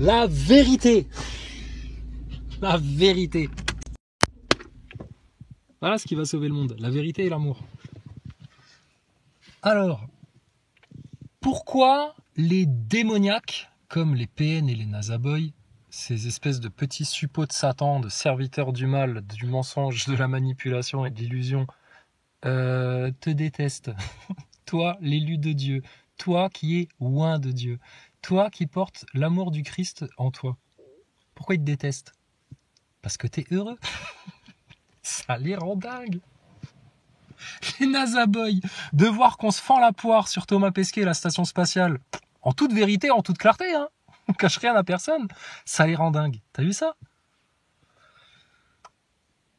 La vérité. La vérité. Voilà ce qui va sauver le monde. La vérité et l'amour. Alors, pourquoi les démoniaques, comme les PN et les Nazaboys, ces espèces de petits suppôts de Satan, de serviteurs du mal, du mensonge, de la manipulation et de l'illusion, te détestent? Toi, l'élu de Dieu, toi qui es oint de Dieu, toi qui portes l'amour du Christ en toi. Pourquoi ils te détestent? Parce que t'es heureux. Ça les rend dingues. Les Nazaboys, de voir qu'on se fend la poire sur Thomas Pesquet et la station spatiale, en toute vérité, en toute clarté, hein, on cache rien à personne, ça les rend dingues. T'as vu ça?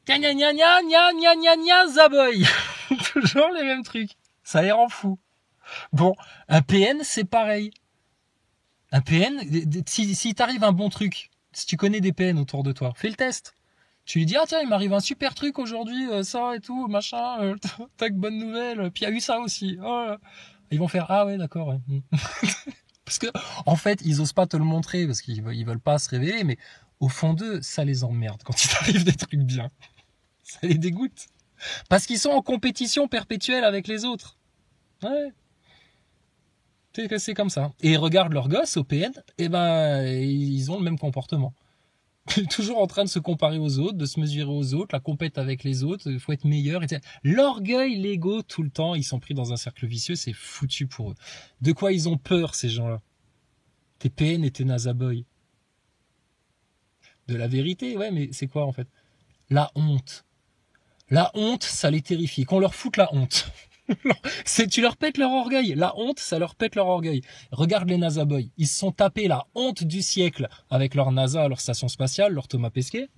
Gna gna gna gna gna gna gna gna Zaboy. Toujours les mêmes trucs. Ça les rend fous. Bon, un PN, c'est pareil. Un PN, si t'arrive un bon truc, si tu connais des PN autour de toi, fais le test. Tu lui dis, ah tiens, il m'arrive un super truc aujourd'hui, ça et tout, machin, tac, bonne nouvelle, puis il y a eu ça aussi. Oh. Ils vont faire, ah ouais, d'accord, ouais. Parce que, en fait, ils osent pas te le montrer, parce qu'ils veulent pas se révéler, mais au fond d'eux, ça les emmerde quand il t'arrive des trucs bien. Ça les dégoûte. Parce qu'ils sont en compétition perpétuelle avec les autres. Ouais. C'est comme ça. Et regarde leurs gosses au PN, et ben, ils ont le même comportement. Toujours en train de se comparer aux autres, de se mesurer aux autres, la compète avec les autres, il faut être meilleur, etc. L'orgueil, l'ego, tout le temps, ils sont pris dans un cercle vicieux, c'est foutu pour eux. De quoi ils ont peur, ces gens-là? Tes PN et tes Nazaboys. De la vérité, ouais, mais c'est quoi en fait? La honte. La honte, ça les terrifie. Qu'on leur foute la honte. Tu leur pètes leur orgueil. La honte, ça leur pète leur orgueil. Regarde les Nazaboys. Ils se sont tapés la honte du siècle avec leur NASA, leur station spatiale, leur Thomas Pesquet.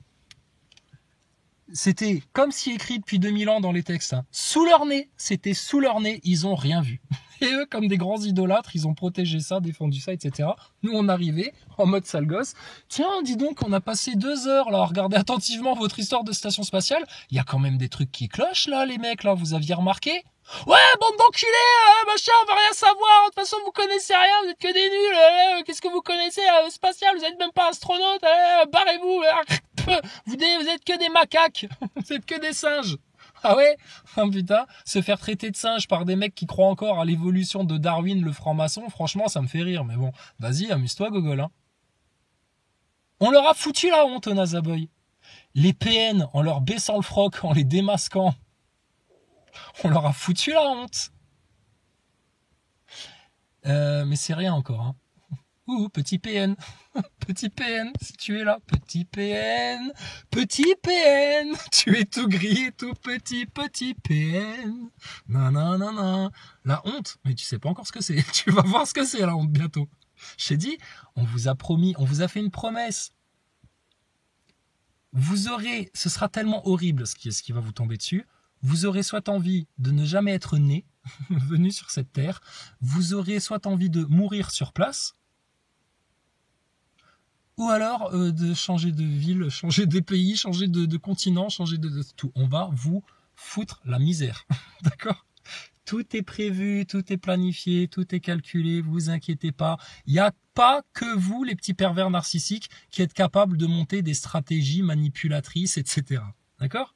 C'était comme si écrit depuis 2000 ans dans les textes. Hein. Sous leur nez. C'était sous leur nez. Ils ont rien vu. Et eux, comme des grands idolâtres, ils ont protégé ça, défendu ça, etc. Nous, on arrivait en mode sale gosse. Tiens, dis donc, on a passé 2 heures là à regarder attentivement votre histoire de station spatiale. Il y a quand même des trucs qui clochent là, les mecs, là. Vous aviez remarqué? Ouais, bande d'enculés, machin, on va rien savoir. De toute façon, vous connaissez rien, vous êtes que des nuls. Qu'est-ce que vous connaissez spatial? Vous êtes même pas astronaute. Barrez-vous. Vous êtes que des macaques. Vous êtes que des singes. Ah ouais? Oh putain, se faire traiter de singe par des mecs qui croient encore à l'évolution de Darwin, le franc-maçon, franchement, ça me fait rire. Mais bon, vas-y, amuse-toi, Gogol. Hein. On leur a foutu la honte aux Nazaboys. Les PN, en leur baissant le froc, en les démasquant, on leur a foutu la honte. Mais c'est rien encore. Hein. Ouh, petit PN. Petit PN, si tu es là. Petit PN. Petit PN. Tu es tout gris, tout petit, petit PN. Nanana. La honte. Mais tu sais pas encore ce que c'est. Tu vas voir ce que c'est, la honte, bientôt. Je t'ai dit, on vous a promis, on vous a fait une promesse. Vous aurez, ce sera tellement horrible ce qui va vous tomber dessus. Vous aurez soit envie de ne jamais être né, venu sur cette terre. Vous aurez soit envie de mourir sur place. Ou alors de changer de ville, changer de pays, changer de continent, changer de tout. On va vous foutre la misère. D'accord? Tout est prévu, tout est planifié, tout est calculé, vous inquiétez pas. Il n'y a pas que vous, les petits pervers narcissiques, qui êtes capables de monter des stratégies manipulatrices, etc. D'accord?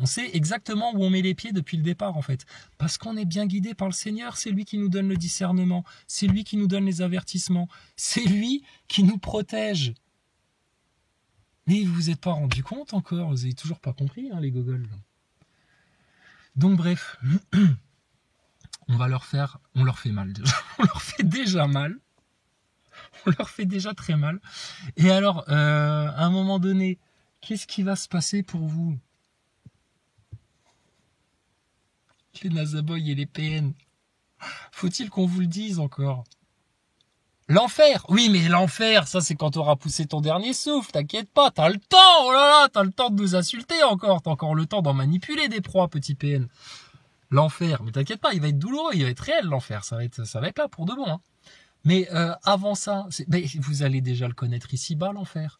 On sait exactement où on met les pieds depuis le départ, en fait. Parce qu'on est bien guidé par le Seigneur. C'est lui qui nous donne le discernement. C'est lui qui nous donne les avertissements. C'est lui qui nous protège. Mais vous vous êtes pas rendu compte encore. Vous avez toujours pas compris, hein, les gogoles. Donc, bref. On leur fait mal déjà. On leur fait déjà mal. On leur fait déjà très mal. Et alors, à un moment donné, qu'est-ce qui va se passer pour vous? Les Nazaboys et les PN. Faut-il qu'on vous le dise encore? L'enfer! Oui, mais l'enfer, ça c'est quand t'auras poussé ton dernier souffle, t'inquiète pas, t'as le temps, oh là là, t'as le temps de nous insulter encore, t'as encore le temps d'en manipuler des proies, petit PN. L'enfer, mais t'inquiète pas, il va être douloureux, il va être réel l'enfer, ça va être là pour de bon. Hein. Mais avant ça, vous allez déjà le connaître ici-bas, l'enfer.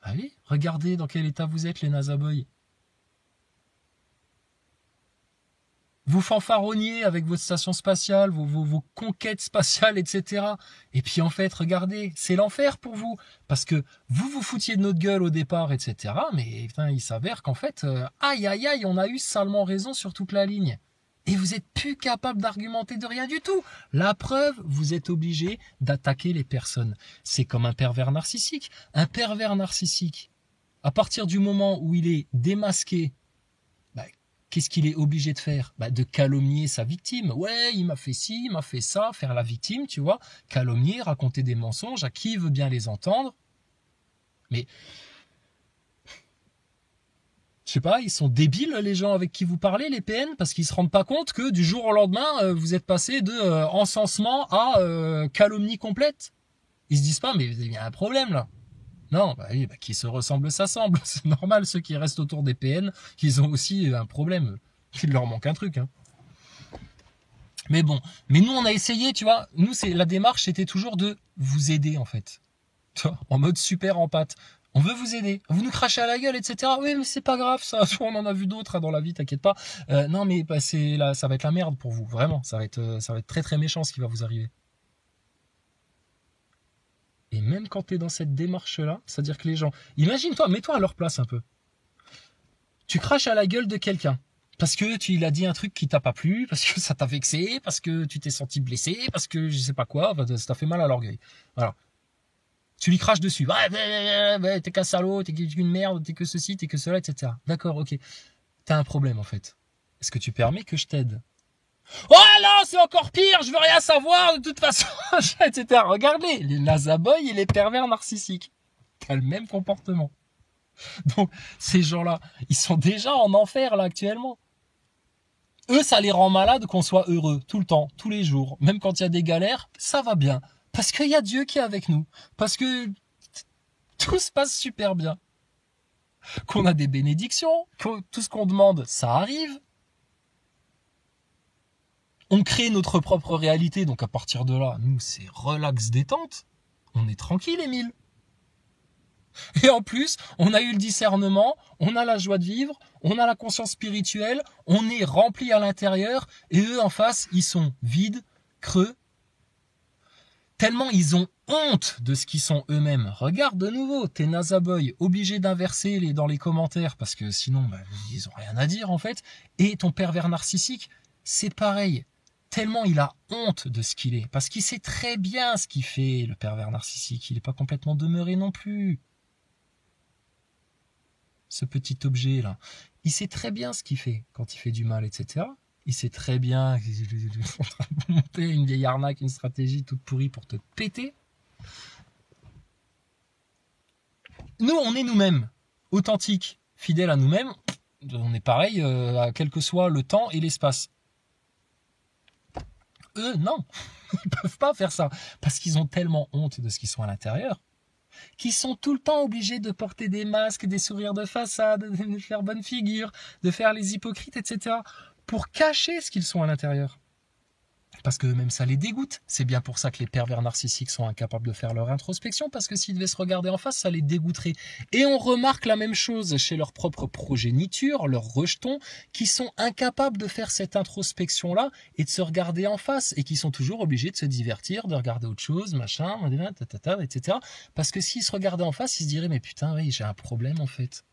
Allez, regardez dans quel état vous êtes, les Nazaboys. vous fanfaronniez avec votre station spatiale, vos conquêtes spatiales, etc. Et puis en fait, regardez, c'est l'enfer pour vous. Parce que vous foutiez de notre gueule au départ, etc. Mais putain, il s'avère qu'en fait, aïe aïe aïe, on a eu salement raison sur toute la ligne. Et vous êtes plus capable d'argumenter de rien du tout. La preuve, vous êtes obligé d'attaquer les personnes. C'est comme un pervers narcissique. Un pervers narcissique, à partir du moment où il est démasqué, qu'est-ce qu'il est obligé de faire? De calomnier sa victime. Ouais, il m'a fait ci, il m'a fait ça, faire la victime, tu vois. Calomnier, raconter des mensonges, à qui veut bien les entendre. Mais, je sais pas, ils sont débiles les gens avec qui vous parlez, les PN, parce qu'ils se rendent pas compte que du jour au lendemain, vous êtes passé de encensement à calomnie complète. Ils se disent pas, mais il y a un problème là. Non, oui, qui se ressemble s'assemble. C'est normal, ceux qui restent autour des PN, qu'ils ont aussi un problème. Il leur manque un truc. Hein. Mais bon, nous on a essayé, tu vois. Nous, la démarche, c'était toujours de vous aider en fait. Tu vois, en mode super en pâte. On veut vous aider. Vous nous crachez à la gueule, etc. Oui, mais c'est pas grave, ça. On en a vu d'autres dans la vie, t'inquiète pas. Non, mais ça va être la merde pour vous, vraiment. Ça va être très très méchant ce qui va vous arriver. Et même quand tu es dans cette démarche-là, c'est-à-dire que les gens... Imagine-toi, mets-toi à leur place un peu. Tu craches à la gueule de quelqu'un parce que il a dit un truc qui t'a pas plu, parce que ça t'a vexé, parce que tu t'es senti blessé, parce que je sais pas quoi, ça t'a fait mal à l'orgueil. Voilà. Tu lui craches dessus. Ouais, t'es qu'un salaud, t'es qu'une merde, t'es que ceci, t'es que cela, etc. D'accord, ok. T'as un problème en fait. Est-ce que tu permets que je t'aide ? Oh non, c'est encore pire, je veux rien savoir de toute façon, etc. Regardez, les nazaboys et les pervers narcissiques. T'as le même comportement. Donc, ces gens-là, ils sont déjà en enfer, là, actuellement. Eux, ça les rend malades qu'on soit heureux, tout le temps, tous les jours. Même quand il y a des galères, ça va bien. Parce qu'il y a Dieu qui est avec nous. Parce que tout se passe super bien. Qu'on a des bénédictions, que tout ce qu'on demande, ça arrive. On crée notre propre réalité, donc à partir de là, nous, c'est relax détente. On est tranquille, Émile. Et en plus, on a eu le discernement, on a la joie de vivre, on a la conscience spirituelle, on est rempli à l'intérieur, et eux, en face, ils sont vides, creux, tellement ils ont honte de ce qu'ils sont eux-mêmes. Regarde de nouveau, tes nazaboys obligés d'inverser dans les commentaires, parce que sinon, ils ont rien à dire, en fait, et ton pervers narcissique, c'est pareil. Tellement il a honte de ce qu'il est. Parce qu'il sait très bien ce qu'il fait, le pervers narcissique. Il n'est pas complètement demeuré non plus. Ce petit objet-là. Il sait très bien ce qu'il fait quand il fait du mal, etc. Il sait très bien qu'il est en train de monter une vieille arnaque, une stratégie toute pourrie pour te péter. Nous, on est nous-mêmes. Authentiques, fidèles à nous-mêmes. On est pareil, quel que soit le temps et l'espace. Eux, non, ils peuvent pas faire ça, parce qu'ils ont tellement honte de ce qu'ils sont à l'intérieur, qu'ils sont tout le temps obligés de porter des masques, des sourires de façade, de faire bonne figure, de faire les hypocrites, etc., pour cacher ce qu'ils sont à l'intérieur. Parce que même ça les dégoûte. C'est bien pour ça que les pervers narcissiques sont incapables de faire leur introspection, parce que s'ils devaient se regarder en face, ça les dégoûterait. Et on remarque la même chose chez leur propre progéniture, leurs rejetons, qui sont incapables de faire cette introspection-là et de se regarder en face, et qui sont toujours obligés de se divertir, de regarder autre chose, machin, etc. Parce que s'ils se regardaient en face, ils se diraient, mais putain, oui, j'ai un problème en fait.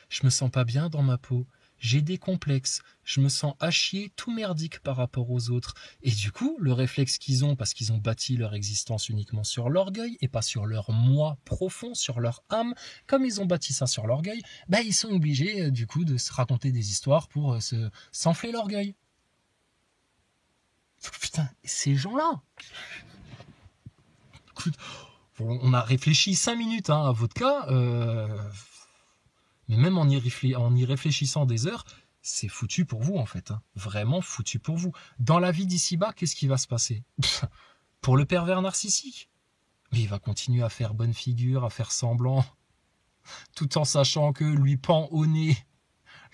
Je me sens pas bien dans ma peau. J'ai des complexes, je me sens à chier, tout merdique par rapport aux autres. Et du coup, le réflexe qu'ils ont, parce qu'ils ont bâti leur existence uniquement sur l'orgueil, et pas sur leur moi profond, sur leur âme, comme ils ont bâti ça sur l'orgueil, ils sont obligés, du coup, de se raconter des histoires pour s'enfler l'orgueil. Putain, ces gens-là, écoute, on a réfléchi 5 minutes à votre cas, mais même en y réfléchissant des heures, c'est foutu pour vous en fait. Vraiment foutu pour vous. Dans la vie d'ici-bas, qu'est-ce qui va se passer? Pour le pervers narcissique, mais il va continuer à faire bonne figure, à faire semblant, tout en sachant que lui pend au nez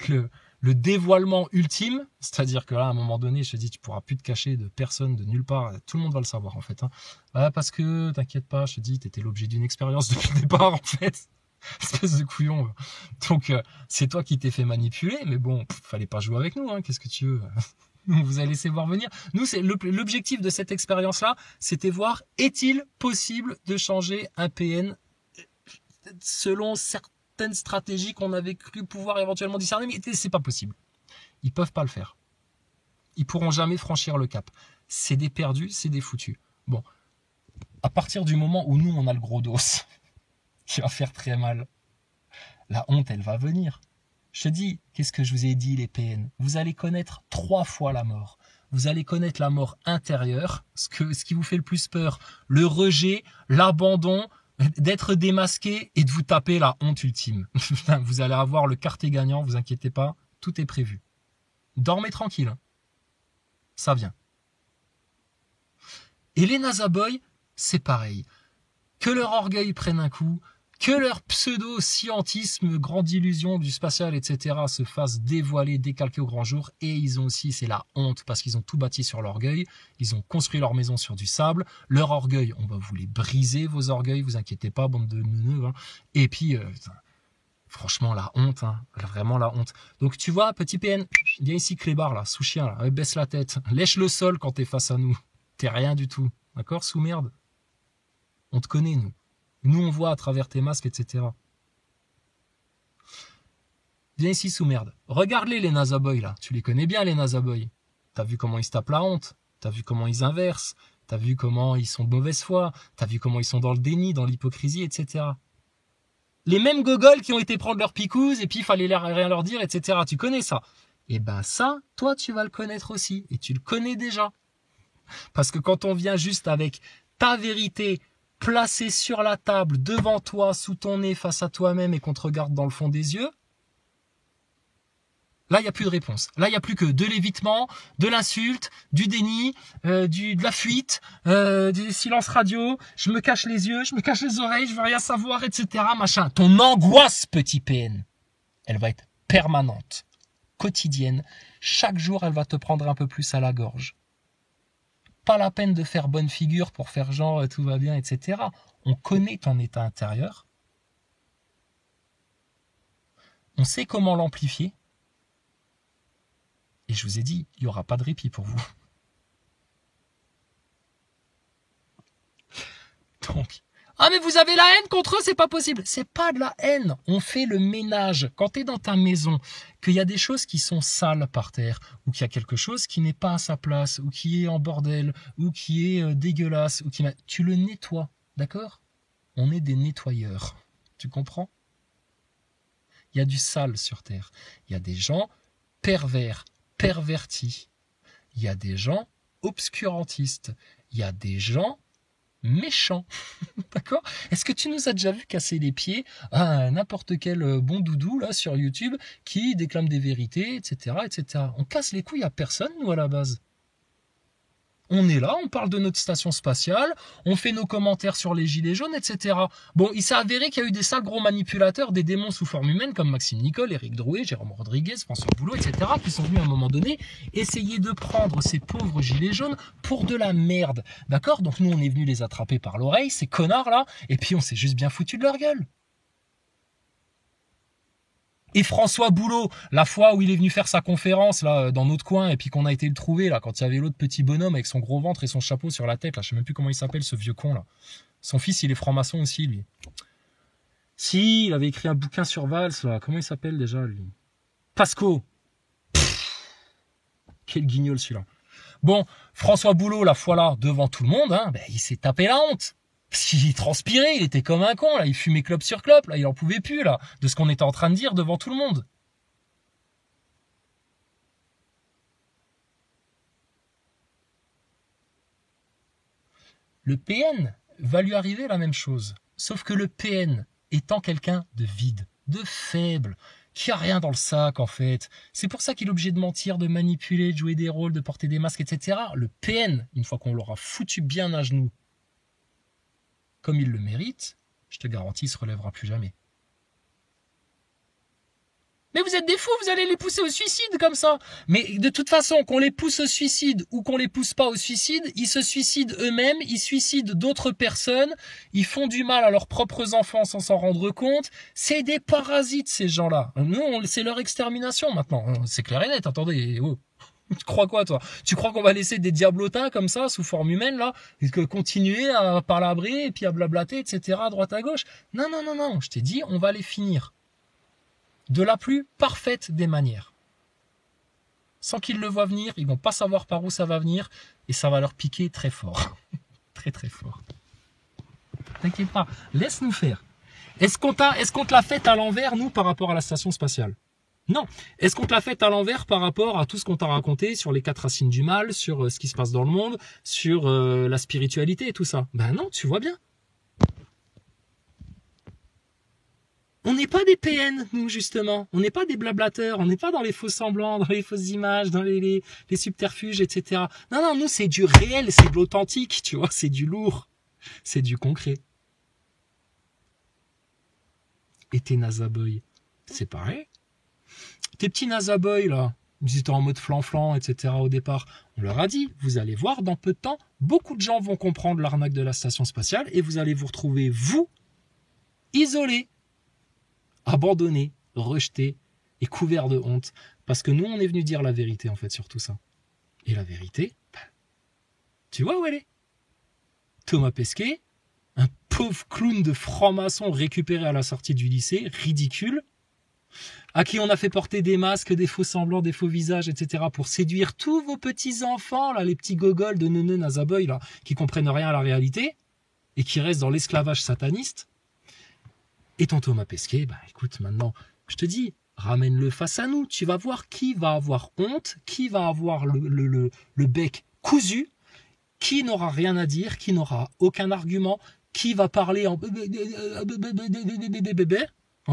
le dévoilement ultime, c'est-à-dire que là, à un moment donné, je te dis, tu pourras plus te cacher de personne, de nulle part, tout le monde va le savoir en fait. Parce que, t'inquiète pas, je te dis, t'étais l'objet d'une expérience depuis le départ en fait. Espèce de couillon. Donc, c'est toi qui t'es fait manipuler, mais bon, fallait pas jouer avec nous, hein, qu'est-ce que tu veux? On vous a laissé voir venir. Nous, c'est l'objectif de cette expérience-là, c'était voir, est-il possible de changer un PN selon certaines stratégies qu'on avait cru pouvoir éventuellement discerner, mais c'est pas possible. Ils peuvent pas le faire. Ils pourront jamais franchir le cap. C'est des perdus, c'est des foutus. Bon, à partir du moment où nous, on a le gros dos, qui va faire très mal, la honte, elle va venir. Je te dis, qu'est-ce que je vous ai dit, les PN? Vous allez connaître 3 fois la mort. Vous allez connaître la mort intérieure, ce qui vous fait le plus peur, le rejet, l'abandon, d'être démasqué et de vous taper la honte ultime. Vous allez avoir le quartier gagnant, vous inquiétez pas, tout est prévu. Dormez tranquille. Ça vient. Et les Nazaboys, c'est pareil. Que leur orgueil prenne un coup, que leur pseudo-scientisme, grande illusion du spatial, etc. se fasse dévoiler, décalquer au grand jour. Et ils ont aussi, c'est la honte, parce qu'ils ont tout bâti sur l'orgueil. Ils ont construit leur maison sur du sable. Leur orgueil, on va vous les briser, vos orgueils, vous inquiétez pas, bande de neuneux. Hein. Et puis, franchement, la honte, hein, vraiment la honte. Donc tu vois, petit PN, viens ici, clébard, là, sous chien, là, baisse la tête, lèche le sol quand t'es face à nous. T'es rien du tout, d'accord, sous merde. On te connaît, nous. Nous, on voit à travers tes masques, etc. Viens ici, sous merde. Regarde-les, les Nazaboys, là. Tu les connais bien, les Nazaboys. T'as vu comment ils se tapent la honte. T'as vu comment ils inversent. T'as vu comment ils sont de mauvaise foi. T'as vu comment ils sont dans le déni, dans l'hypocrisie, etc. Les mêmes gogoles qui ont été prendre leur picouse et puis il fallait rien leur dire, etc. Tu connais ça. Et ben ça, toi, tu vas le connaître aussi. Et tu le connais déjà. Parce que quand on vient juste avec ta vérité placée sur la table, devant toi, sous ton nez, face à toi-même et qu'on te regarde dans le fond des yeux, là, il n'y a plus de réponse. Là, il n'y a plus que de l'évitement, de l'insulte, du déni, de la fuite, du silence radio, je me cache les yeux, je me cache les oreilles, je veux rien savoir, etc. Machin. Ton angoisse, petit PN, elle va être permanente, quotidienne. Chaque jour, elle va te prendre un peu plus à la gorge. Pas la peine de faire bonne figure pour faire genre tout va bien, etc. On connaît ton état intérieur. On sait comment l'amplifier. Et je vous ai dit, il n'y aura pas de répit pour vous. Donc, ah mais vous avez la haine contre eux, c'est pas possible. C'est pas de la haine. On fait le ménage. Quand tu es dans ta maison, qu'il y a des choses qui sont sales par terre, ou qu'il y a quelque chose qui n'est pas à sa place, ou qui est en bordel, ou qui est dégueulasse, ou tu le nettoies, d'accord? On est des nettoyeurs. Tu comprends? Il y a du sale sur terre. Il y a des gens pervers, pervertis. Il y a des gens obscurantistes. Il y a des gens méchants. D'accord? Est-ce que tu nous as déjà vu casser les pieds à n'importe quel bon doudou là sur YouTube qui déclame des vérités, etc., etc. On casse les couilles à personne, nous, à la base. On est là, on parle de notre station spatiale, on fait nos commentaires sur les gilets jaunes, etc. Bon, il s'est avéré qu'il y a eu des sales gros manipulateurs, des démons sous forme humaine, comme Maxime Nicole, Éric Drouet, Jérôme Rodriguez, François Boulot, etc., qui sont venus à un moment donné essayer de prendre ces pauvres gilets jaunes pour de la merde. D'accord? Donc nous, on est venus les attraper par l'oreille, ces connards-là, et puis on s'est juste bien foutu de leur gueule. Et François Boulot, la fois où il est venu faire sa conférence là dans notre coin et puis qu'on a été le trouver là quand il y avait l'autre petit bonhomme avec son gros ventre et son chapeau sur la tête là, je sais même plus comment il s'appelle ce vieux con là. Son fils il est franc-maçon aussi lui. Si, il avait écrit un bouquin sur Valls là, comment il s'appelle déjà lui? Pasco. Quel guignol celui-là. Bon, François Boulot la fois là devant tout le monde, hein, ben, il s'est tapé la honte. Parce qu'il transpirait, il était comme un con, là, il fumait clope sur clope, là, il en pouvait plus, là, de ce qu'on était en train de dire devant tout le monde. Le PN va lui arriver la même chose. Sauf que le PN étant quelqu'un de vide, de faible, qui a rien dans le sac, en fait. C'est pour ça qu'il est obligé de mentir, de manipuler, de jouer des rôles, de porter des masques, etc. Le PN, une fois qu'on l'aura foutu bien à genoux, comme il le mérite, je te garantis, il se relèvera plus jamais. Mais vous êtes des fous, vous allez les pousser au suicide comme ça. Mais de toute façon, qu'on les pousse au suicide ou qu'on les pousse pas au suicide, ils se suicident eux-mêmes, ils suicident d'autres personnes, ils font du mal à leurs propres enfants sans s'en rendre compte. C'est des parasites, ces gens-là. Nous, c'est leur extermination maintenant. C'est clair et net, attendez. Oh. Tu crois quoi, toi? Tu crois qu'on va laisser des diablotins comme ça, sous forme humaine, là, et que continuer à palabrer, et puis à blablater, etc., à droite à gauche? Non, non, non, non. Je t'ai dit, on va les finir. De la plus parfaite des manières. Sans qu'ils le voient venir, ils vont pas savoir par où ça va venir et ça va leur piquer très fort. Très très fort. T'inquiète pas, laisse-nous faire. Est-ce qu'on te l'a fait à l'envers, nous, par rapport à la station spatiale? Non. Est-ce qu'on te l'a fait à l'envers par rapport à tout ce qu'on t'a raconté sur les 4 racines du mal, sur ce qui se passe dans le monde, sur la spiritualité et tout ça? Ben non, tu vois bien. On n'est pas des PN, nous, justement. On n'est pas des blablateurs. On n'est pas dans les faux semblants, dans les fausses images, dans les subterfuges, etc. Non, non, nous, c'est du réel, c'est de l'authentique, tu vois. C'est du lourd. C'est du concret. Et tes nazaboys, c'est pareil. Tes petits nazaboys, là, ils étaient en mode flan-flan, etc. au départ. On leur a dit, vous allez voir, dans peu de temps, beaucoup de gens vont comprendre l'arnaque de la station spatiale et vous allez vous retrouver, vous, isolés, abandonné, rejeté et couvert de honte. Parce que nous, on est venu dire la vérité, en fait, sur tout ça. Et la vérité, tu vois où elle est? Thomas Pesquet, un pauvre clown de franc-maçon récupéré à la sortie du lycée, ridicule, à qui on a fait porter des masques, des faux semblants, des faux visages, etc. pour séduire tous vos petits-enfants, là, les petits gogols de neuneux nazaboy, là, qui comprennent rien à la réalité et qui restent dans l'esclavage sataniste. Et ton Thomas Pesquet, bah écoute, maintenant, je te dis, ramène-le face à nous. Tu vas voir qui va avoir honte, qui va avoir le bec cousu, qui n'aura rien à dire, qui n'aura aucun argument, qui va parler en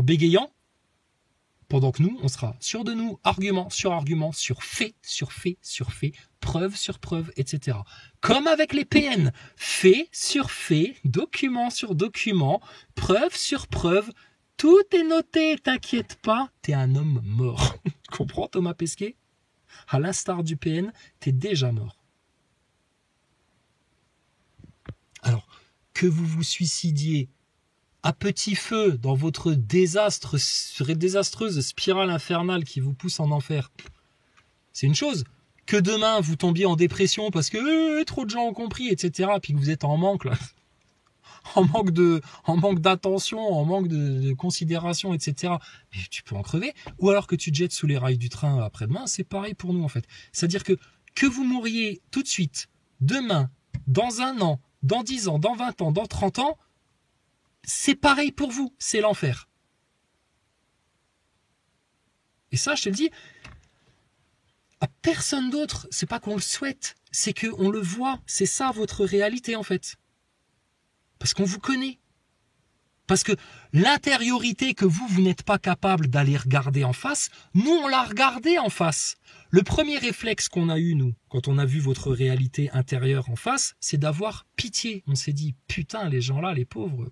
bégayant, pendant que nous, on sera sûr de nous, argument sur argument, sur fait, sur fait, sur fait, preuve sur preuve, etc. Comme avec les PN, fait sur fait, document sur document, preuve sur preuve, tout est noté, t'inquiète pas, t'es un homme mort. Tu comprends, Thomas Pesquet? À l'instar du PN, t'es déjà mort. Alors, que vous vous suicidiez à petit feu dans votre désastreuse spirale infernale qui vous pousse en enfer, c'est une chose. Que demain vous tombiez en dépression parce que trop de gens ont compris, etc. Puis que vous êtes en manque, là. en manque d'attention, en manque de considération, etc. Mais tu peux en crever. Ou alors que tu te jettes sous les rails du train après-demain, c'est pareil pour nous en fait. C'est-à-dire que vous mourriez tout de suite, demain, dans 1 an, dans 10 ans, dans 20 ans, dans 30 ans, c'est pareil pour vous, c'est l'enfer. Et ça, je te le dis, à personne d'autre, c'est pas qu'on le souhaite, c'est qu'on le voit, c'est ça votre réalité en fait. Parce qu'on vous connaît. Parce que l'intériorité que vous n'êtes pas capable d'aller regarder en face, nous on l'a regardé en face. Le premier réflexe qu'on a eu, nous, quand on a vu votre réalité intérieure en face, c'est d'avoir pitié. On s'est dit, putain, les gens là, les pauvres,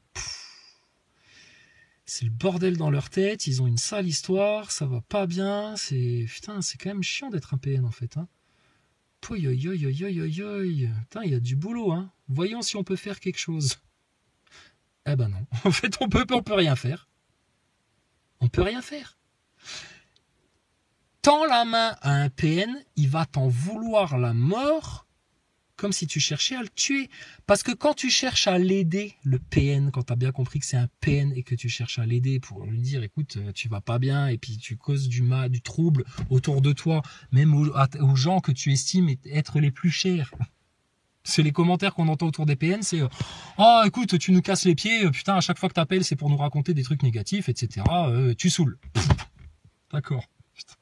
c'est le bordel dans leur tête, ils ont une sale histoire, ça va pas bien, putain, c'est quand même chiant d'être un PN en fait. Hein. Putain, il y a du boulot, hein. Voyons si on peut faire quelque chose. Eh ben non, en fait, on peut rien faire. On peut rien faire. Tends la main à un PN, il va t'en vouloir la mort, comme si tu cherchais à le tuer. Parce que quand tu cherches à l'aider, le PN, quand tu as bien compris que c'est un PN et que tu cherches à l'aider pour lui dire, écoute, tu vas pas bien, et puis tu causes du mal, du trouble autour de toi, même aux gens que tu estimes être les plus chers. C'est les commentaires qu'on entend autour des PN, c'est oh écoute, tu nous casses les pieds, putain, à chaque fois que t'appelles, c'est pour nous raconter des trucs négatifs, etc. Tu saoules. D'accord. Putain.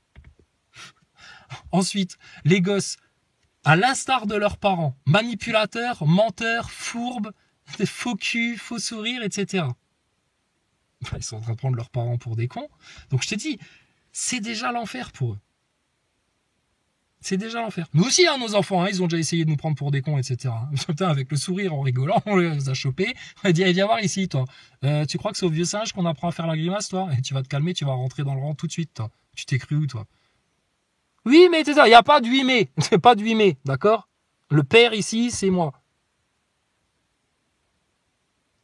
Ensuite, les gosses, à l'instar de leurs parents, manipulateurs, menteurs, fourbes, des faux culs, faux sourires, etc. Ils sont en train de prendre leurs parents pour des cons. Donc je te dis, c'est déjà l'enfer pour eux. C'est déjà l'enfer. Nous aussi, hein, nos enfants, hein, ils ont déjà essayé de nous prendre pour des cons, etc. Putain, avec le sourire, en rigolant, on les a chopés. On a dit, viens voir ici, toi. Tu crois que c'est au vieux singe qu'on apprend à faire la grimace, toi? Et tu vas te calmer, tu vas rentrer dans le rang tout de suite, toi. Tu t'es cru où, toi? Oui, mais c'est ça, il n'y a pas de 8 mai. C'est pas de 8 mai, d'accord? Le père ici, c'est moi.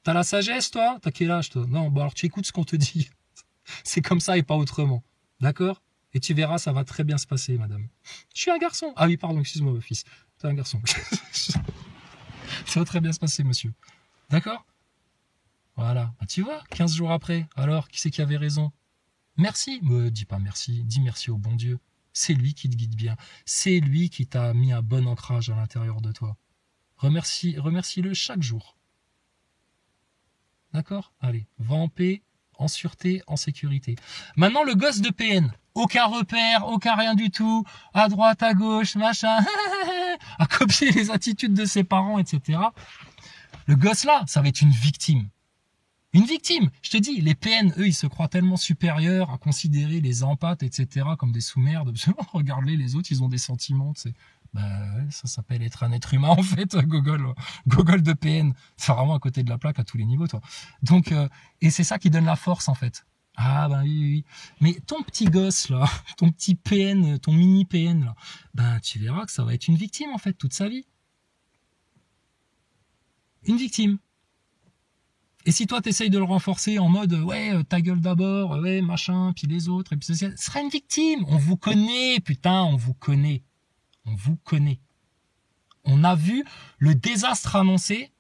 T'as la sagesse, toi? T'as quel âge, toi? Non, bon, alors tu écoutes ce qu'on te dit. C'est comme ça et pas autrement. D'accord? Et tu verras, ça va très bien se passer, madame. Je suis un garçon. Ah oui, pardon, excuse-moi, mon fils. T'es un garçon. Ça va très bien se passer, monsieur. D'accord? Voilà. Bah, tu vois, 15 jours après, alors, qui c'est qui avait raison? Merci. Me dis pas merci. Dis merci au bon Dieu. C'est lui qui te guide bien. C'est lui qui t'a mis un bon ancrage à l'intérieur de toi. Remercie-le chaque jour. D'accord? Allez, va en paix, en sûreté, en sécurité. Maintenant, le gosse de PN. Aucun repère, aucun rien du tout. À droite, à gauche, machin. À copier les attitudes de ses parents, etc. Le gosse là, ça va être une victime. Une victime. Je te dis, les PN, eux, ils se croient tellement supérieurs à considérer les empathes, etc. comme des sous-merdes. Regarde-les, les autres, ils ont des sentiments, tu sais. Bah ouais, ça s'appelle être un être humain en fait, Gogol de PN. C'est vraiment à côté de la plaque à tous les niveaux, toi. Donc, et c'est ça qui donne la force en fait. Ah ben oui, oui. Mais ton petit gosse là, ton petit PN, ton mini PN là, ben tu verras que ça va être une victime en fait toute sa vie. Une victime. Et si toi t'essayes de le renforcer en mode ouais ta gueule d'abord, ouais machin, puis les autres, et puis ce sera une victime. On vous connaît, putain, on vous connaît. On vous connaît. On a vu le désastre annoncé.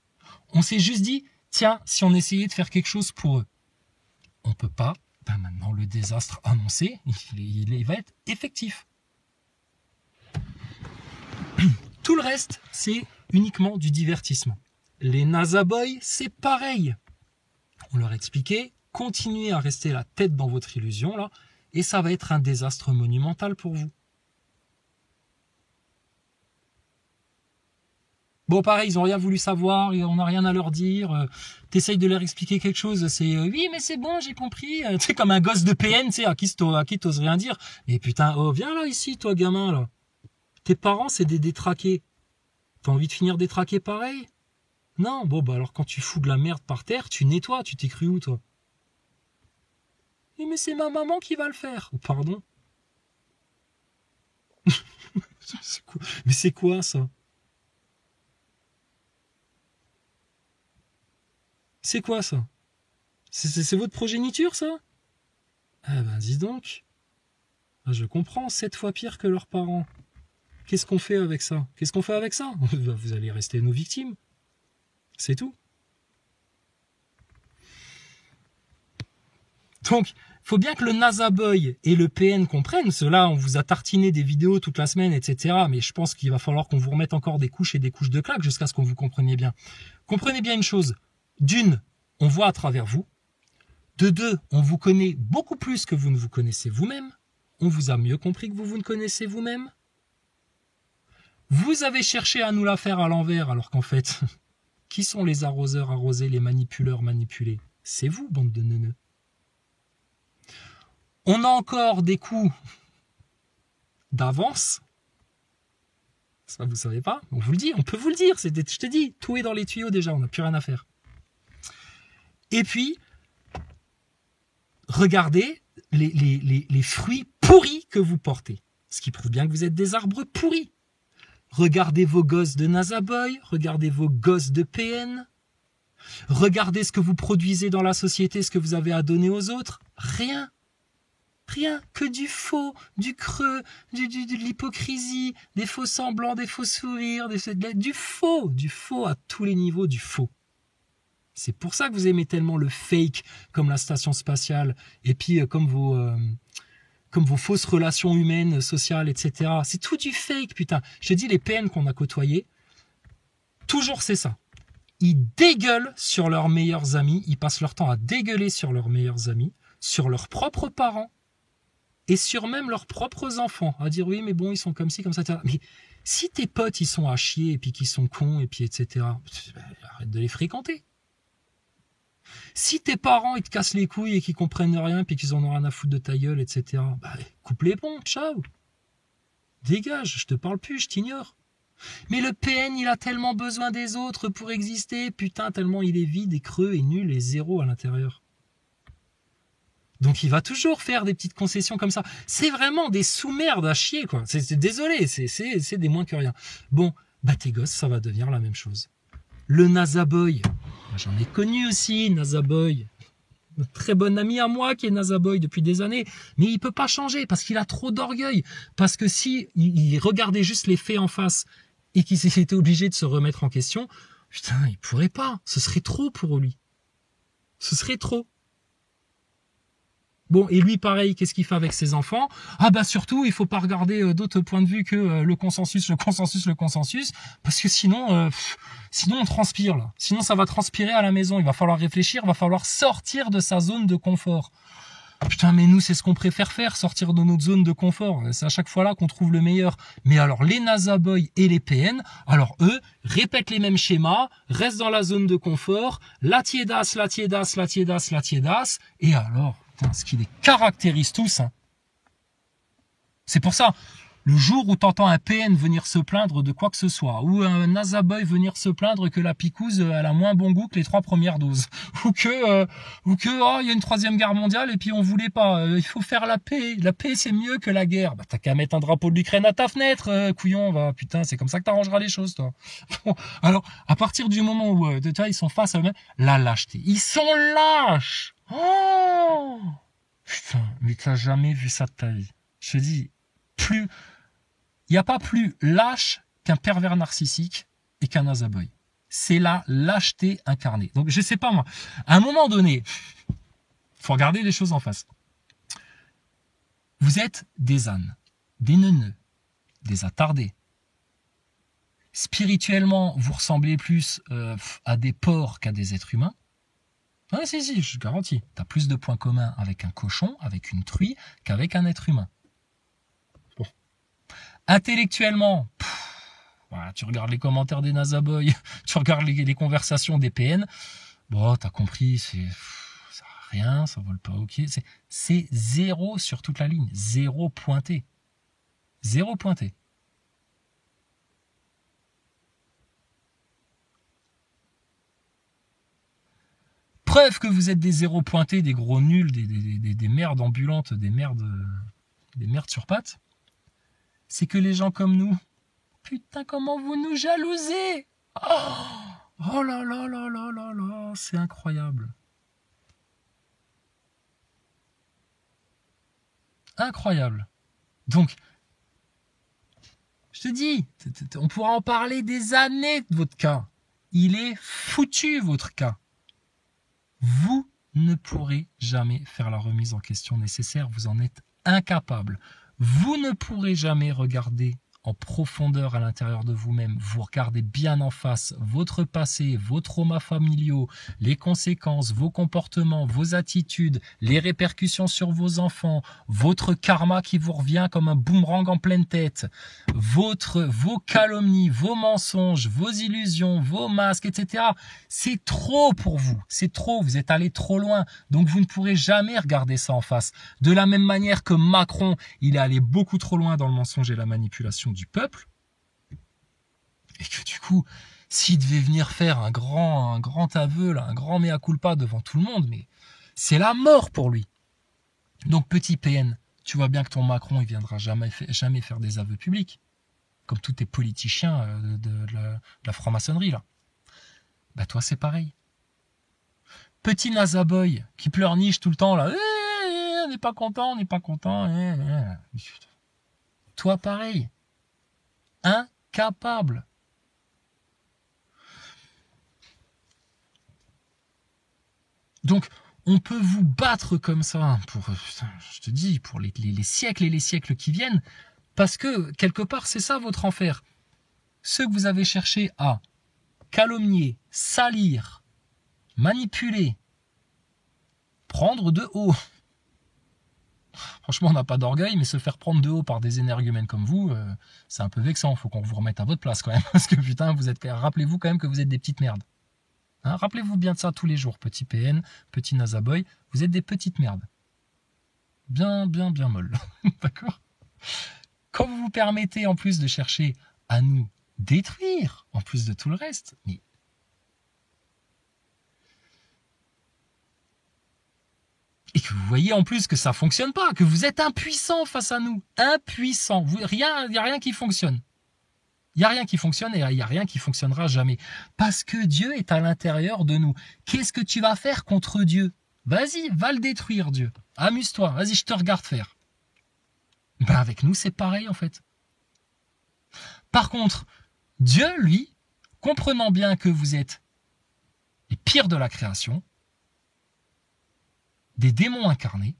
On s'est juste dit, tiens, si on essayait de faire quelque chose pour eux. On peut pas. Ben maintenant, le désastre annoncé, il va être effectif. Tout le reste, c'est uniquement du divertissement. Les NASA Boys, c'est pareil. On leur expliquait, continuez à rester la tête dans votre illusion, là, et ça va être un désastre monumental pour vous. Bon, pareil, ils ont rien voulu savoir, on n'a rien à leur dire. T'essayes de leur expliquer quelque chose, c'est oui, mais c'est bon, j'ai compris. Tu sais, comme un gosse de PN, tu sais, à qui t'oses rien dire. Mais putain, oh, viens là ici, toi, gamin, là. Tes parents, c'est des détraqués. T'as envie de finir détraqué pareil? Non, bon, bah alors quand tu fous de la merde par terre, tu nettoies, tu t'es cru où, toi? Oui, mais c'est ma maman qui va le faire. Oh, pardon? Mais c'est quoi, ça? C'est quoi ça? C'est votre progéniture ça? Ah ben dis donc. Ah, je comprends, 7 fois pire que leurs parents. Qu'est-ce qu'on fait avec ça? Qu'est-ce qu'on fait avec ça? Vous allez rester nos victimes. C'est tout. Donc, faut bien que le NASA Boy et le PN comprennent. Cela, on vous a tartiné des vidéos toute la semaine, etc. Mais je pense qu'il va falloir qu'on vous remette encore des couches et des couches de claques jusqu'à ce qu'on vous compreniez bien. Comprenez bien une chose. D'une, on voit à travers vous. De deux, on vous connaît beaucoup plus que vous ne vous connaissez vous-même. On vous a mieux compris que vous ne connaissez vous-même. Vous avez cherché à nous la faire à l'envers, alors qu'en fait, qui sont les arroseurs arrosés, les manipuleurs manipulés? C'est vous, bande de neuneux. On a encore des coups d'avance. Ça, vous savez pas? On vous le dit, on peut vous le dire. Je te dis, tout est dans les tuyaux déjà, on n'a plus rien à faire. Et puis, regardez les fruits pourris que vous portez. Ce qui prouve bien que vous êtes des arbres pourris. Regardez vos gosses de NASA Boy, regardez vos gosses de PN. Regardez ce que vous produisez dans la société, ce que vous avez à donner aux autres. Rien. Rien que du faux, du creux, de l'hypocrisie, des faux semblants, des faux sourires, du faux à tous les niveaux, du faux. C'est pour ça que vous aimez tellement le fake, comme la station spatiale, et puis comme vos fausses relations humaines, sociales, etc. C'est tout du fake, putain. Je te dis, les PN qu'on a côtoyés, toujours c'est ça. Ils dégueulent sur leurs meilleurs amis, ils passent leur temps à dégueuler sur leurs meilleurs amis, sur leurs propres parents, et sur même leurs propres enfants, à dire oui mais bon ils sont comme ci, comme ça, etc. Mais si tes potes ils sont à chier et puis qu'ils sont cons et puis etc. Arrête de les fréquenter. Si tes parents ils te cassent les couilles et qu'ils comprennent rien puis qu'ils en ont rien à foutre de ta gueule, etc. Bah, coupe les ponts, ciao. Dégage, je te parle plus, je t'ignore. Mais le PN, il a tellement besoin des autres pour exister, putain, tellement il est vide et creux et nul et zéro à l'intérieur. Donc il va toujours faire des petites concessions comme ça. C'est vraiment des sous-merdes à chier, quoi. Désolé, c'est des moins que rien. Bon, bah tes gosses, ça va devenir la même chose. Le Nazaboy, j'en ai connu aussi, Nazaboy. Un très bon ami à moi qui est Nazaboy depuis des années, mais il peut pas changer parce qu'il a trop d'orgueil. Parce que si il regardait juste les faits en face et qu'il s'était obligé de se remettre en question, putain, il pourrait pas. Ce serait trop pour lui. Ce serait trop. Bon, et lui, pareil, qu'est-ce qu'il fait avec ses enfants? Ah bah surtout, il faut pas regarder d'autres points de vue que le consensus, parce que sinon on transpire là. Sinon, ça va transpirer à la maison. Il va falloir réfléchir, il va falloir sortir de sa zone de confort. Putain, mais nous, c'est ce qu'on préfère faire, sortir de notre zone de confort. C'est à chaque fois là qu'on trouve le meilleur. Mais alors, les Nazaboy et les PN, alors eux, répètent les mêmes schémas, restent dans la zone de confort, la tiédasse, et alors... ce qui les caractérise tous. Hein. C'est pour ça, le jour où t'entends un PN venir se plaindre de quoi que ce soit, ou un Nazaboy venir se plaindre que la picouse elle a moins bon goût que les 3 premières doses, ou que il y a une 3e guerre mondiale et puis on voulait pas, il faut faire la paix c'est mieux que la guerre. Bah t'as qu'à mettre un drapeau de l'Ukraine à ta fenêtre, couillon, va, putain, c'est comme ça que t'arrangeras les choses, toi. Bon, alors, à partir du moment où ils sont face à eux-mêmes, la lâcheté. Ils sont lâches. Oh putain, mais t'as jamais vu ça de ta vie. Je te dis, il n'y a pas plus lâche qu'un pervers narcissique et qu'un Nazaboy. C'est la lâcheté incarnée. Donc je sais pas moi, à un moment donné, faut regarder les choses en face. Vous êtes des ânes, des neuneux, des attardés. Spirituellement, vous ressemblez plus à des porcs qu'à des êtres humains. Ah si, je garantis. Tu as plus de points communs avec un cochon, avec une truie, qu'avec un être humain. Bon. Intellectuellement, voilà, tu regardes les commentaires des Nazaboy, tu regardes les conversations des PN, bon, t'as compris, ça a rien, ça vole pas ok. C'est 0 sur toute la ligne, 0 pointé. 0 pointé. Preuve que vous êtes des zéros pointés, des gros nuls, des merdes ambulantes, des merdes sur pattes, c'est que les gens comme nous, putain, comment vous nous jalousez! Oh là là là là là là, c'est incroyable. Incroyable. Donc, je te dis, on pourra en parler des années de votre cas. Il est foutu, votre cas. Vous ne pourrez jamais faire la remise en question nécessaire, vous en êtes incapable. Vous ne pourrez jamais regarder en profondeur à l'intérieur de vous-même, vous regardez bien en face votre passé, vos traumas familiaux, les conséquences, vos comportements, vos attitudes, les répercussions sur vos enfants, votre karma qui vous revient comme un boomerang en pleine tête, vos calomnies, vos mensonges, vos illusions, vos masques, etc. C'est trop pour vous, c'est trop, vous êtes allé trop loin, donc vous ne pourrez jamais regarder ça en face. De la même manière que Macron, il est allé beaucoup trop loin dans le mensonge et la manipulation du peuple, et que du coup, s'il devait venir faire un grand aveu, là, un grand mea culpa devant tout le monde, mais c'est la mort pour lui. Donc petit PN, tu vois bien que ton Macron, il viendra jamais faire des aveux publics, comme tous tes politiciens de la franc-maçonnerie, là. Bah toi, c'est pareil. Petit Nazaboy, qui pleurniche tout le temps, là, on n'est pas content, Toi, pareil. Incapable. Donc, on peut vous battre comme ça pour, je te dis, pour les siècles et les siècles qui viennent, parce que, quelque part, c'est ça votre enfer. Ceux que vous avez cherché à calomnier, salir, manipuler, prendre de haut. Franchement, on n'a pas d'orgueil, mais se faire prendre de haut par des énergumènes comme vous, c'est un peu vexant. Faut qu'on vous remette à votre place quand même. Parce que putain, rappelez-vous quand même que vous êtes des petites merdes. Hein, rappelez-vous bien de ça tous les jours, petit PN, petit Nazaboy. Vous êtes des petites merdes. Bien molles. D'accord ? quand vous vous permettez en plus de chercher à nous détruire, en plus de tout le reste, mais et que vous voyez en plus que ça fonctionne pas, que vous êtes impuissant face à nous, impuissant, il y a rien qui fonctionne. Il n'y a rien qui fonctionne et il n'y a rien qui fonctionnera jamais. Parce que Dieu est à l'intérieur de nous. Qu'est-ce que tu vas faire contre Dieu? Vas-y, va le détruire, Dieu. Amuse-toi, vas-y, je te regarde faire. Ben avec nous, c'est pareil en fait. Par contre, Dieu, lui, comprenant bien que vous êtes les pires de la création, des démons incarnés,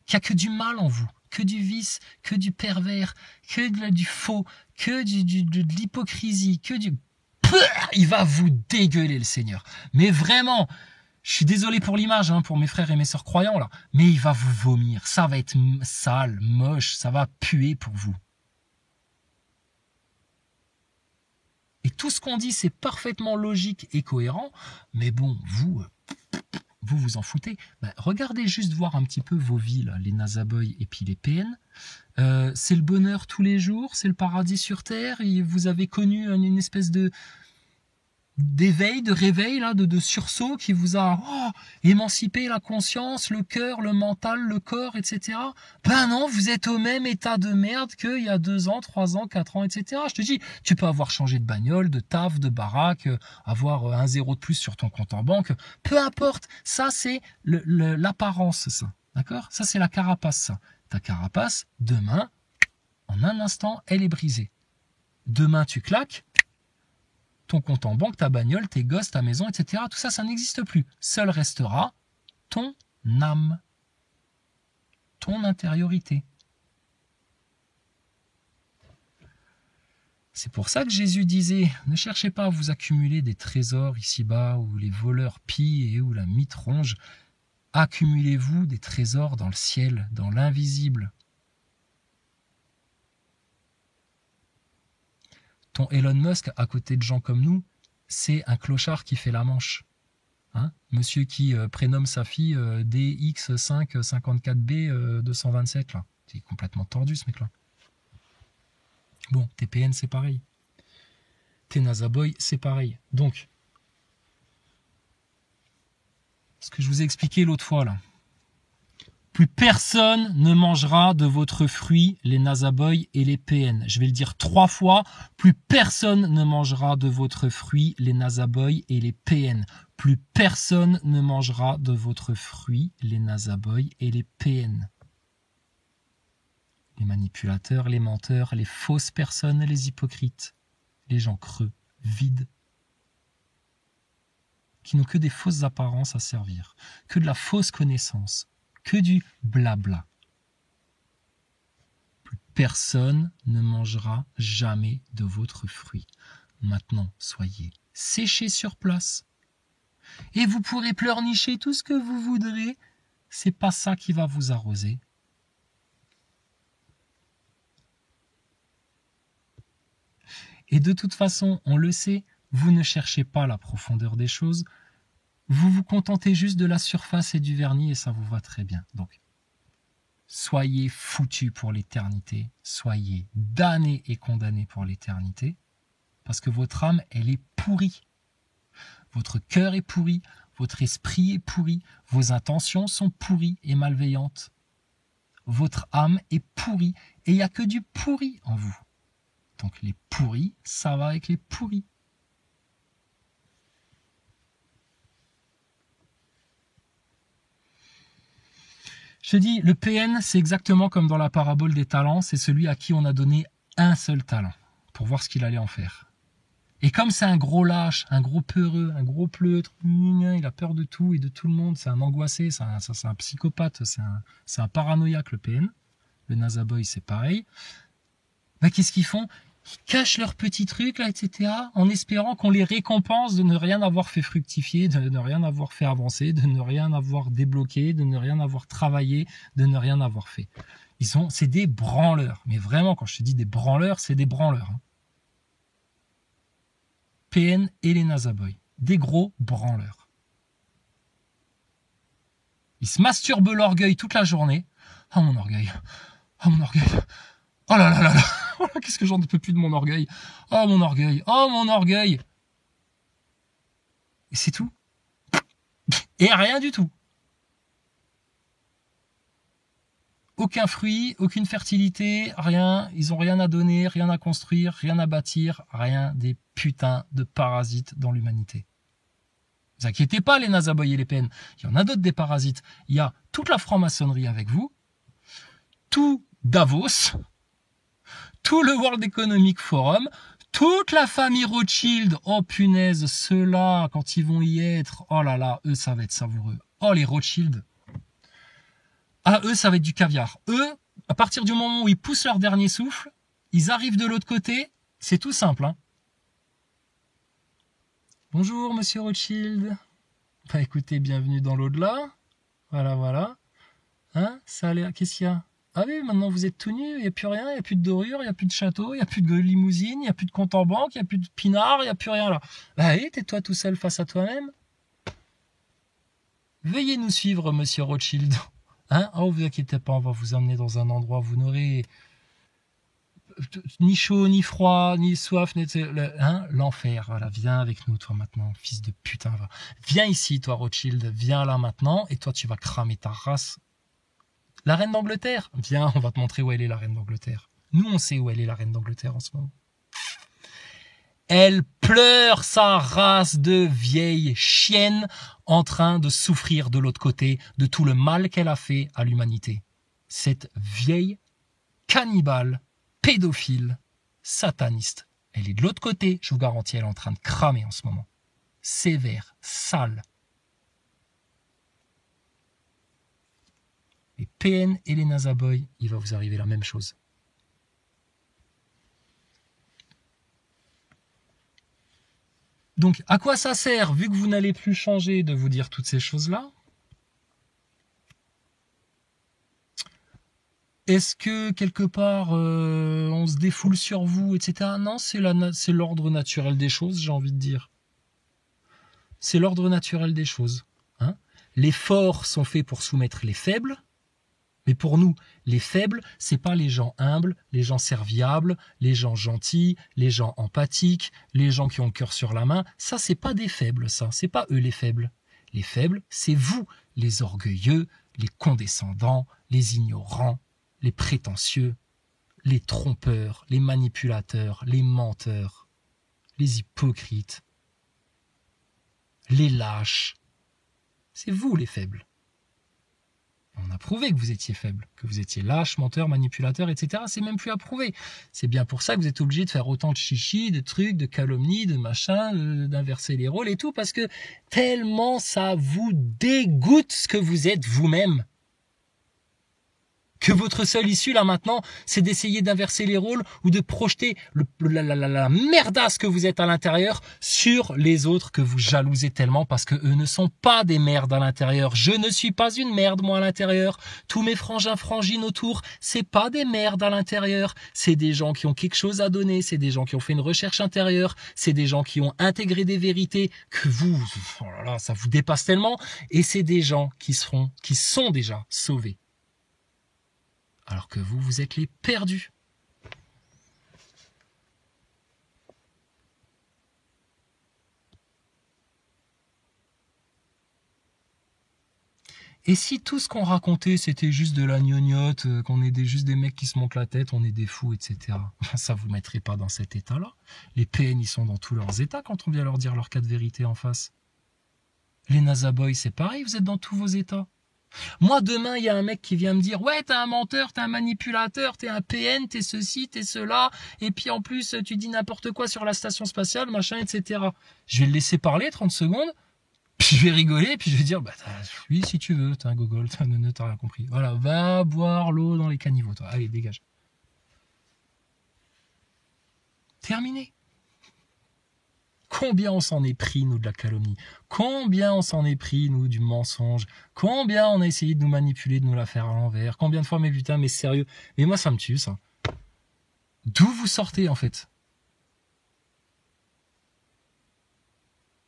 qu'il n'y a que du mal en vous, que du vice, que du pervers, que du faux, que de l'hypocrisie, que du... Il va vous dégueuler le Seigneur. Mais vraiment, je suis désolé pour l'image, pour mes frères et mes sœurs croyants, là, mais il va vous vomir. Ça va être sale, moche, ça va puer pour vous. Et tout ce qu'on dit, c'est parfaitement logique et cohérent, mais bon, vous vous en foutez. Ben, regardez juste voir un petit peu vos vies, là, les Nazaboy et puis les PN. C'est le bonheur tous les jours, c'est le paradis sur terre, et vous avez connu une espèce d'éveil, de réveil, là, de sursaut qui vous a émancipé la conscience, le cœur, le mental, le corps, etc. Ben non, vous êtes au même état de merde qu'il y a 2 ans, 3 ans, 4 ans, etc. Je te dis, tu peux avoir changé de bagnole, de taf, de baraque, avoir un zéro de plus sur ton compte en banque, peu importe, ça c'est l'apparence, ça, d'accord? Ça c'est la carapace, ça. Ta carapace, demain, en un instant, elle est brisée. Demain, tu claques, ton compte en banque, ta bagnole, tes gosses, ta maison, etc. Tout ça, ça n'existe plus. Seul restera ton âme, ton intériorité. C'est pour ça que Jésus disait, ne cherchez pas à vous accumuler des trésors ici-bas, où les voleurs pillent et où la mythe ronge. Accumulez-vous des trésors dans le ciel, dans l'invisible. Ton Elon Musk, à côté de gens comme nous, c'est un clochard qui fait la manche. Monsieur qui prénomme sa fille DX554B 227, là. C'est complètement tordu, ce mec-là. Bon, TPN, c'est pareil. T'es Nazaboy, c'est pareil. Donc, ce que je vous ai expliqué l'autre fois, là. Plus personne ne mangera de votre fruit, les Nazaboy et les PN. Je vais le dire 3 fois. Plus personne ne mangera de votre fruit, les Nazaboy et les PN. Plus personne ne mangera de votre fruit, les Nazaboy et les PN. Les manipulateurs, les menteurs, les fausses personnes, les hypocrites, les gens creux, vides, qui n'ont que des fausses apparences à servir, que de la fausse connaissance, que du blabla. Plus personne ne mangera jamais de votre fruit. Maintenant, soyez séchés sur place. Et vous pourrez pleurnicher tout ce que vous voudrez. C'est pas ça qui va vous arroser. Et de toute façon, on le sait, vous ne cherchez pas la profondeur des choses. Vous vous contentez juste de la surface et du vernis et ça vous va très bien. Donc, soyez foutus pour l'éternité. Soyez damnés et condamnés pour l'éternité. Parce que votre âme, elle est pourrie. Votre cœur est pourri. Votre esprit est pourri. Vos intentions sont pourries et malveillantes. Votre âme est pourrie. Et il n'y a que du pourri en vous. Donc les pourris, ça va avec les pourris. Je dis, le PN, c'est exactement comme dans la parabole des talents, c'est celui à qui on a donné un seul talent, pour voir ce qu'il allait en faire. Et comme c'est un gros lâche, un gros peureux, un gros pleutre, il a peur de tout et de tout le monde, c'est un angoissé, c'est un psychopathe, c'est un paranoïaque, le PN. Le Nazaboy, c'est pareil. Ben, qu'est-ce qu'ils font ? Ils cachent leurs petits trucs, là, etc., en espérant qu'on les récompense de ne rien avoir fait fructifier, de ne rien avoir fait avancer, de ne rien avoir débloqué, de ne rien avoir travaillé, de ne rien avoir fait. C'est des branleurs. Mais vraiment, quand je te dis des branleurs, c'est des branleurs. PN et les Nazaboy. Des gros branleurs. Ils se masturbent l'orgueil toute la journée. Ah, mon orgueil. Ah, mon orgueil. Oh là là là là. Qu'est-ce que j'en peux plus de mon orgueil. Oh mon orgueil. Oh mon orgueil. Et c'est tout. Et rien du tout. Aucun fruit, aucune fertilité, rien. Ils ont rien à donner, rien à construire, rien à bâtir, rien, des putains de parasites dans l'humanité. Ne vous inquiétez pas, les Nazaboy et les PN. Il y en a d'autres des parasites. Il y a toute la franc-maçonnerie avec vous, tout Davos, tout le World Economic Forum, toute la famille Rothschild. Oh punaise, ceux-là, quand ils vont y être, oh là là, eux, ça va être savoureux. Oh, les Rothschild. Ah, eux, ça va être du caviar. Eux, à partir du moment où ils poussent leur dernier souffle, ils arrivent de l'autre côté, c'est tout simple, hein. Bonjour, monsieur Rothschild. Bah écoutez, bienvenue dans l'au-delà. Voilà, voilà. Hein, ça a l'air... Qu'est-ce qu'il y a? Ah oui, maintenant vous êtes tout nu, il n'y a plus rien, il n'y a plus de dorure, il n'y a plus de château, il n'y a plus de limousine, il n'y a plus de compte en banque, il n'y a plus de pinard, il n'y a plus rien là. Bah oui, tais-toi tout seul face à toi-même. Veuillez nous suivre, monsieur Rothschild. Hein? Oh, vous inquiétez pas, on va vous emmener dans un endroit où vous n'aurez ni chaud, ni froid, ni soif, ni... Hein? L'enfer. Voilà, viens avec nous, toi, maintenant, fils de putain. Va. Viens ici, toi, Rothschild, viens là maintenant, et toi, tu vas cramer ta race. La reine d'Angleterre, viens, on va te montrer où elle est, la reine d'Angleterre. Nous, on sait où elle est, la reine d'Angleterre, en ce moment. Elle pleure sa race de vieille chienne en train de souffrir de l'autre côté de tout le mal qu'elle a fait à l'humanité. Cette vieille cannibale, pédophile, sataniste. Elle est de l'autre côté, je vous garantis, elle est en train de cramer en ce moment. Sévère, sale. Les PN et les Nazaboy, il va vous arriver la même chose. Donc, à quoi ça sert, vu que vous n'allez plus changer, de vous dire toutes ces choses-là? Est-ce que, quelque part, on se défoule sur vous, etc. Non, c'est l'ordre naturel des choses, j'ai envie de dire. C'est l'ordre naturel des choses. Hein? Les forts sont faits pour soumettre les faibles. Mais pour nous, les faibles, c'est pas les gens humbles, les gens serviables, les gens gentils, les gens empathiques, les gens qui ont le cœur sur la main. Ça, c'est pas des faibles, ça. C'est pas eux les faibles. Les faibles, c'est vous, les orgueilleux, les condescendants, les ignorants, les prétentieux, les trompeurs, les manipulateurs, les menteurs, les hypocrites, les lâches. C'est vous les faibles. On a prouvé que vous étiez faible, que vous étiez lâche, menteur, manipulateur, etc. C'est même plus à prouver. C'est bien pour ça que vous êtes obligé de faire autant de chichi, de trucs, de calomnies, de machins, d'inverser les rôles et tout, parce que tellement ça vous dégoûte ce que vous êtes vous-même. Que votre seule issue là maintenant, c'est d'essayer d'inverser les rôles ou de projeter la merdasse que vous êtes à l'intérieur sur les autres que vous jalousez tellement parce que eux ne sont pas des merdes à l'intérieur. Je ne suis pas une merde moi à l'intérieur. Tous mes frangins frangines autour, c'est pas des merdes à l'intérieur. C'est des gens qui ont quelque chose à donner, c'est des gens qui ont fait une recherche intérieure, c'est des gens qui ont intégré des vérités que vous, oh là là, ça vous dépasse tellement et c'est des gens qui sont déjà sauvés. Alors que vous, vous êtes les perdus. Et si tout ce qu'on racontait, c'était juste de la gnognotte, qu'on est juste des mecs qui se montent la tête, on est des fous, etc. Ça vous mettrait pas dans cet état-là. Les PN, ils sont dans tous leurs états quand on vient leur dire leur cas de vérité en face. Les Nazaboy, c'est pareil, vous êtes dans tous vos états. Moi, demain, il y a un mec qui vient me dire « Ouais, t'es un menteur, t'es un manipulateur, t'es un PN, t'es ceci, t'es cela, et puis en plus, tu dis n'importe quoi sur la station spatiale, machin, etc. » Je vais le laisser parler 30 secondes, puis je vais rigoler, puis je vais dire « Bah oui, si tu veux, t'es un gogol, t'as un neuneu, t'as rien compris. Voilà, va boire l'eau dans les caniveaux, toi. Allez, dégage. » Terminé. Combien on s'en est pris, nous, de la calomnie? Combien on s'en est pris, nous, du mensonge? Combien on a essayé de nous manipuler, de nous la faire à l'envers? Combien de fois, mais putain, mais sérieux? Mais moi, ça me tue, ça. D'où vous sortez, en fait?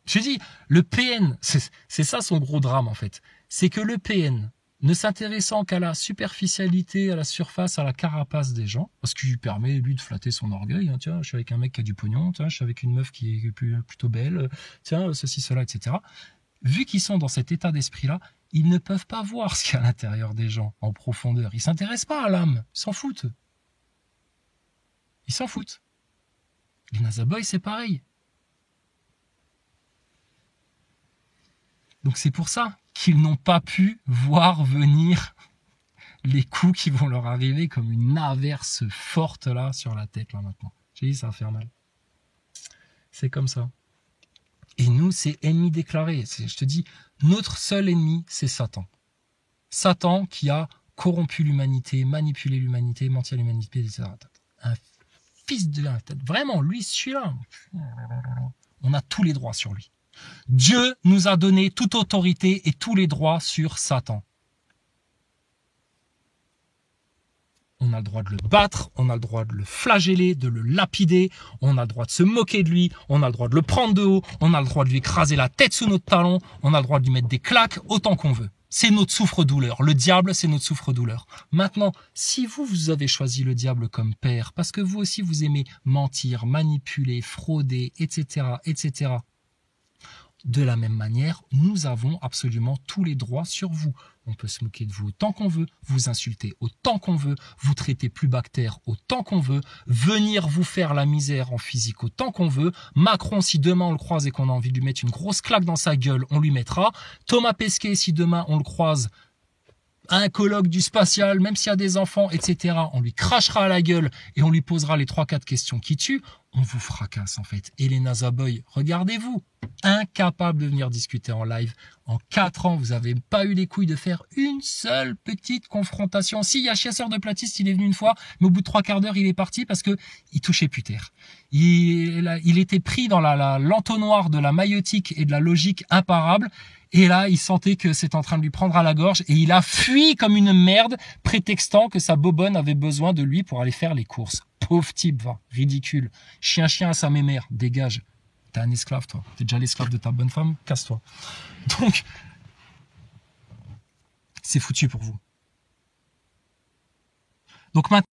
Je dis, le PN, c'est ça son gros drame, en fait. C'est que le PN, ne s'intéressant qu'à la superficialité, à la surface, à la carapace des gens, parce qu'il lui permet, lui, de flatter son orgueil. Hein, tiens, je suis avec un mec qui a du pognon, tiens, je suis avec une meuf qui est plutôt belle, tiens, ceci, cela, etc. Vu qu'ils sont dans cet état d'esprit-là, ils ne peuvent pas voir ce qu'il y a à l'intérieur des gens, en profondeur. Ils ne s'intéressent pas à l'âme, ils s'en foutent. Ils s'en foutent. Les NASA Boys, c'est pareil. Donc c'est pour ça qu'ils n'ont pas pu voir venir les coups qui vont leur arriver comme une averse forte là sur la tête là maintenant. J'ai dit ça va faire mal. C'est comme ça. Et nous, c'est ennemi déclaré. Je te dis, notre seul ennemi, c'est Satan. Satan qui a corrompu l'humanité, manipulé l'humanité, menti à l'humanité, etc. Un fils de... Vraiment, lui, celui-là, on a tous les droits sur lui. Dieu nous a donné toute autorité et tous les droits sur Satan. On a le droit de le battre, on a le droit de le flageller, de le lapider, on a le droit de se moquer de lui, on a le droit de le prendre de haut, on a le droit de lui écraser la tête sous notre talon, on a le droit de lui mettre des claques autant qu'on veut. C'est notre souffre-douleur. Le diable, c'est notre souffre-douleur. Maintenant, si vous avez choisi le diable comme père, parce que vous aussi vous aimez mentir, manipuler, frauder, etc., etc., de la même manière, nous avons absolument tous les droits sur vous. On peut se moquer de vous autant qu'on veut, vous insulter autant qu'on veut, vous traiter plus bactère autant qu'on veut, venir vous faire la misère en physique autant qu'on veut. Macron, si demain on le croise et qu'on a envie de lui mettre une grosse claque dans sa gueule, on lui mettra. Thomas Pesquet, si demain on le croise à un colloque du spatial, même s'il y a des enfants, etc., on lui crachera à la gueule et on lui posera les 3-4 questions qui tuent, on vous fracasse en fait. Et les NASA Boys, regardez-vous, incapables de venir discuter en live. En 4 ans, vous n'avez pas eu les couilles de faire une seule petite confrontation. Si, il y a Chasseur de Platiste, il est venu une fois, mais au bout de 3/4 d'heure, il est parti parce que il touchait plus terre. Il était pris dans l'entonnoir de la maïeutique et de la logique imparable. Et là, il sentait que c'était en train de lui prendre à la gorge et il a fui comme une merde, prétextant que sa bobonne avait besoin de lui pour aller faire les courses. Pauvre type, va, ridicule. Chien à sa mémère, dégage. T'es un esclave, toi. T'es déjà l'esclave de ta bonne femme, casse-toi. Donc, c'est foutu pour vous. Donc maintenant,